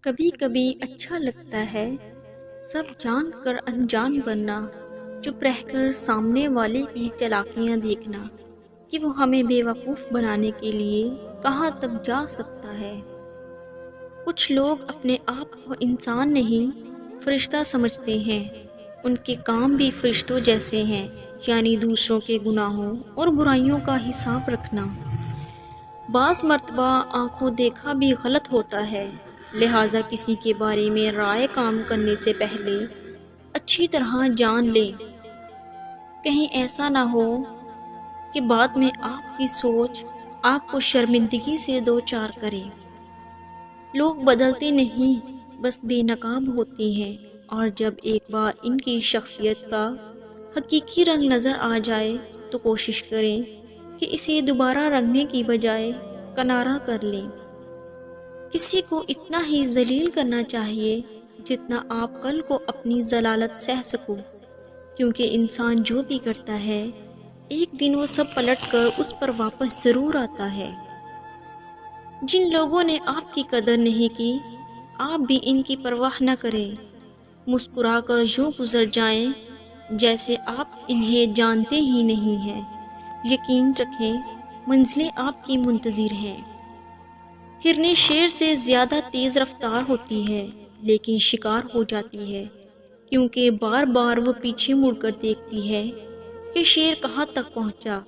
کبھی کبھی اچھا لگتا ہے سب جان کر انجان بننا، چپ رہ کر سامنے والے کی چالاکیاں دیکھنا کہ وہ ہمیں بے وقوف بنانے کے لیے کہاں تک جا سکتا ہے۔ کچھ لوگ اپنے آپ کو انسان نہیں فرشتہ سمجھتے ہیں، ان کے کام بھی فرشتوں جیسے ہیں، یعنی دوسروں کے گناہوں اور برائیوں کا حساب رکھنا۔ بعض مرتبہ آنکھوں دیکھا بھی غلط ہوتا ہے، لہٰذا کسی کے بارے میں رائے کام کرنے سے پہلے اچھی طرح جان لیں، کہیں ایسا نہ ہو کہ بعد میں آپ کی سوچ آپ کو شرمندگی سے دوچار کرے۔ لوگ بدلتے نہیں، بس بے نقاب ہوتے ہیں، اور جب ایک بار ان کی شخصیت کا حقیقی رنگ نظر آ جائے تو کوشش کریں کہ اسے دوبارہ رنگنے کی بجائے کنارہ کر لیں۔ کسی کو اتنا ہی ذلیل کرنا چاہیے جتنا آپ کل کو اپنی ضلالت سہ سکو، کیونکہ انسان جو بھی کرتا ہے ایک دن وہ سب پلٹ کر اس پر واپس ضرور آتا ہے۔ جن لوگوں نے آپ کی قدر نہیں کی، آپ بھی ان کی پرواہ نہ کریں، مسکرا کر یوں گزر جائیں جیسے آپ انہیں جانتے ہی نہیں ہیں۔ یقین رکھیں منزلیں آپ کی منتظر ہیں۔ ہرنی شیر سے زیادہ تیز رفتار ہوتی ہے، لیکن شکار ہو جاتی ہے، کیونکہ بار بار وہ پیچھے مڑ کر دیکھتی ہے کہ شیر کہاں تک پہنچا۔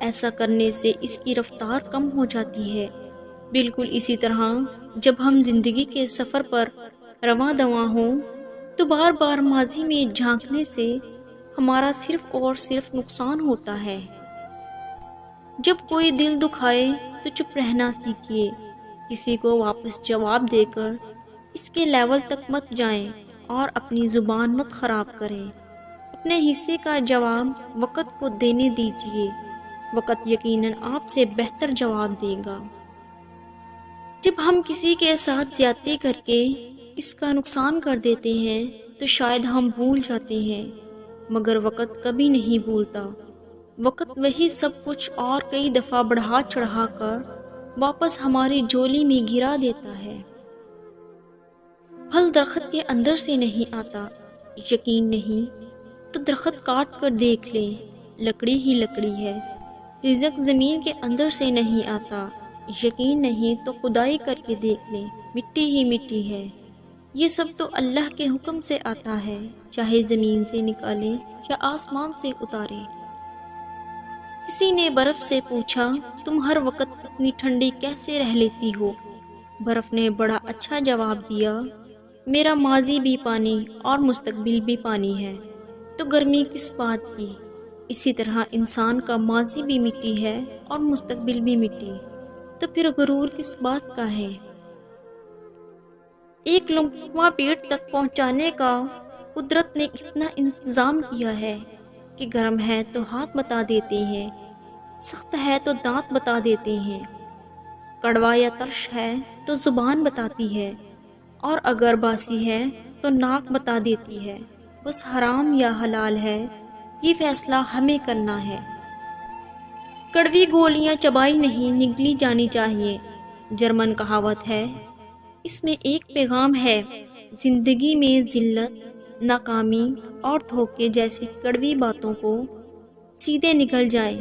ایسا کرنے سے اس کی رفتار کم ہو جاتی ہے۔ بالکل اسی طرح جب ہم زندگی کے سفر پر رواں دواں ہوں تو بار بار ماضی میں جھانکنے سے ہمارا صرف اور صرف نقصان ہوتا ہے۔ جب کوئی دل دکھائے تو چپ رہنا سیکھیے، کسی کو واپس جواب دے کر اس کے لیول تک مت جائیں اور اپنی زبان مت خراب کریں۔ اپنے حصے کا جواب وقت کو دینے دیجیے، وقت یقیناً آپ سے بہتر جواب دے گا۔ جب ہم کسی کے ساتھ زیادتی کر کے اس کا نقصان کر دیتے ہیں تو شاید ہم بھول جاتے ہیں، مگر وقت کبھی نہیں بھولتا۔ وقت وہی سب کچھ اور کئی دفعہ بڑھا چڑھا کر واپس ہماری جھولی میں گرا دیتا ہے۔ پھل درخت کے اندر سے نہیں آتا، یقین نہیں تو درخت کاٹ کر دیکھ لیں، لکڑی ہی لکڑی ہے۔ رزق زمین کے اندر سے نہیں آتا، یقین نہیں تو کھدائی کر کے دیکھ لیں، مٹی ہی مٹی ہے۔ یہ سب تو اللہ کے حکم سے آتا ہے، چاہے زمین سے نکالیں یا آسمان سے اتاریں۔ کسی نے برف سے پوچھا، تم ہر وقت اتنی ٹھنڈی کیسے رہ لیتی ہو؟ برف نے بڑا اچھا جواب دیا، میرا ماضی بھی پانی اور مستقبل بھی پانی ہے، تو گرمی کس بات کی؟ اسی طرح انسان کا ماضی بھی مٹی ہے اور مستقبل بھی مٹی، تو پھر غرور کس بات کا ہے؟ ایک لقمہ پیٹ تک پہنچانے کا قدرت نے اتنا انتظام کیا ہے کہ گرم ہے تو ہاتھ بتا دیتے ہیں، سخت ہے تو دانت بتا دیتے ہیں، کڑوا یا ترش ہے تو زبان بتاتی ہے، اور اگر باسی ہے تو ناک بتا دیتی ہے۔ بس حرام یا حلال ہے، یہ فیصلہ ہمیں کرنا ہے۔ کڑوی گولیاں چبائی نہیں نگلی جانی چاہیے، جرمن کہاوت ہے۔ اس میں ایک پیغام ہے، زندگی میں ذلت، ناکامی اور دھوکے جیسی کڑوی باتوں کو سیدھے نگل جائیں۔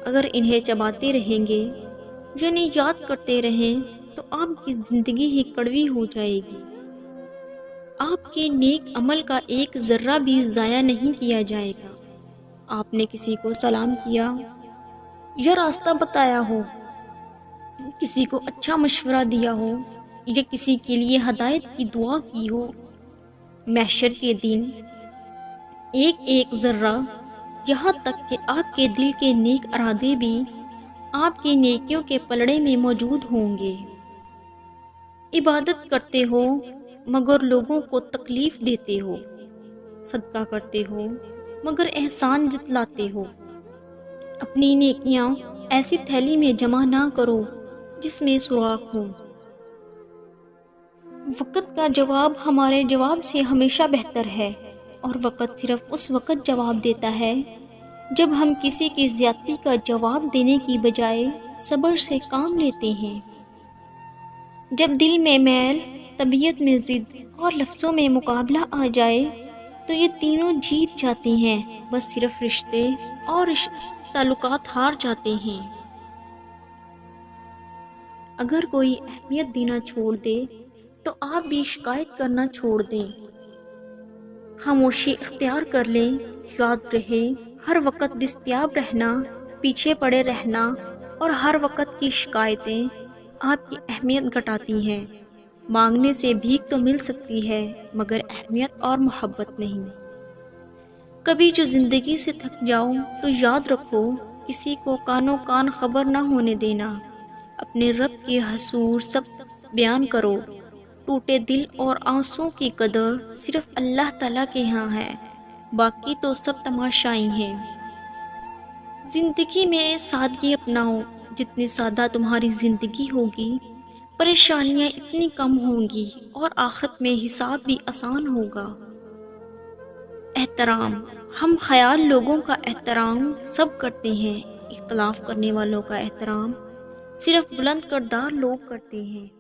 اگر انہیں چباتے رہیں گے، یعنی یاد کرتے رہیں، تو آپ کی زندگی ہی کڑوی ہو جائے گی۔ آپ کے نیک عمل کا ایک ذرہ بھی ضائع نہیں کیا جائے گا۔ آپ نے کسی کو سلام کیا یا راستہ بتایا ہو، کسی کو اچھا مشورہ دیا ہو یا کسی کے لیے ہدایت کی دعا کی ہو، محشر کے دن ایک ایک ذرہ، یہاں تک کہ آپ کے دل کے نیک ارادے بھی آپ کی نیکیوں کے پلڑے میں موجود ہوں گے۔ عبادت کرتے ہو مگر لوگوں کو تکلیف دیتے ہو، صدقہ کرتے ہو مگر احسان جتلاتے ہو، اپنی نیکیاں ایسی تھیلی میں جمع نہ کرو جس میں سوراخ ہو۔ وقت کا جواب ہمارے جواب سے ہمیشہ بہتر ہے، اور وقت صرف اس وقت جواب دیتا ہے جب ہم کسی کی زیادتی کا جواب دینے کی بجائے صبر سے کام لیتے ہیں۔ جب دل میں میل طبیعت میں ضد اور لفظوں میں مقابلہ آ جائے تو یہ تینوں جیت جاتے ہیں، بس صرف رشتے اور تعلقات ہار جاتے ہیں۔ اگر کوئی اہمیت دینا چھوڑ دے تو آپ بھی شکایت کرنا چھوڑ دیں، خاموشی اختیار کر لیں۔ یاد رہے، ہر وقت دستیاب رہنا، پیچھے پڑے رہنا اور ہر وقت کی شکایتیں آپ کی اہمیت گھٹاتی ہیں۔ مانگنے سے بھیک تو مل سکتی ہے مگر اہمیت اور محبت نہیں۔ کبھی جو زندگی سے تھک جاؤ تو یاد رکھو، کسی کو کانوں کان خبر نہ ہونے دینا۔ اپنے رب کے حضور سب بیان کرو، ٹوٹے دل اور آنسوں کی قدر صرف اللہ تعالیٰ کے ہاں ہے، باقی تو سب تماشائی ہیں۔ زندگی میں سادگی اپناؤ، جتنی سادہ تمہاری زندگی ہوگی پریشانیاں اتنی کم ہوں گی اور آخرت میں حساب بھی آسان ہوگا۔ احترام، ہم خیال لوگوں کا احترام سب کرتے ہیں، اختلاف کرنے والوں کا احترام صرف بلند کردار لوگ کرتے ہیں۔